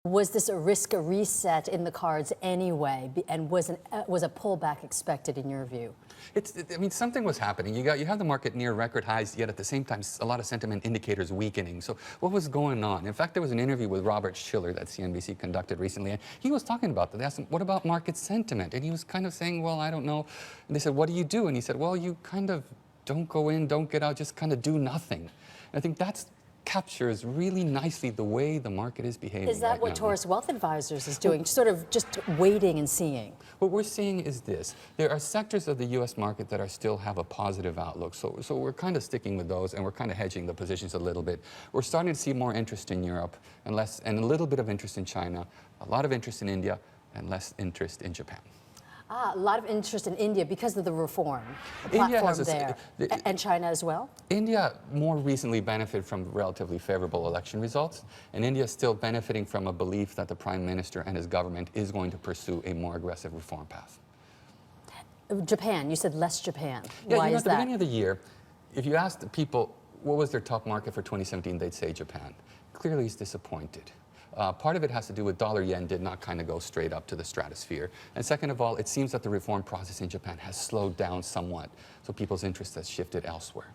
Was this a risk reset in the cards anyway, and was a pullback expected in your view? I mean, something was happening. You have the market near record highs, yet at the same time, a lot of sentiment indicators weakening. So what was going on? In fact, there was an interview with Robert Schiller that CNBC conducted recently, and he was talking about that. They asked him, what about market sentiment? And he was kind of saying, well, I don't know. And they said, what do you do? And he said, well, you kind of don't go in, don't get out, just kind of do nothing. And I think that's captures really nicely the way the market is behaving. Is that right what now. Taurus Wealth Advisors is doing, sort of just waiting and seeing? What we're seeing is this. There are sectors of the U.S. market that still have a positive outlook. So we're kind of sticking with those, and we're kind of hedging the positions a little bit. We're starting to see more interest in Europe, and a little bit of interest in China, a lot of interest in India, and less interest in Japan. A lot of interest in India because of the reform platform there. And China as well? India more recently benefited from relatively favorable election results, and India is still benefiting from a belief that the Prime Minister and his government is going to pursue a more aggressive reform path. Japan, you said less Japan. Yeah, Why is at the that? beginning of the year, if you asked the people what was their top market for 2017, they'd say Japan. Clearly he's disappointed. Part of it has to do with dollar-yen did not kind of go straight up to the stratosphere. And second of all, it seems that the reform process in Japan has slowed down somewhat, so people's interest has shifted elsewhere.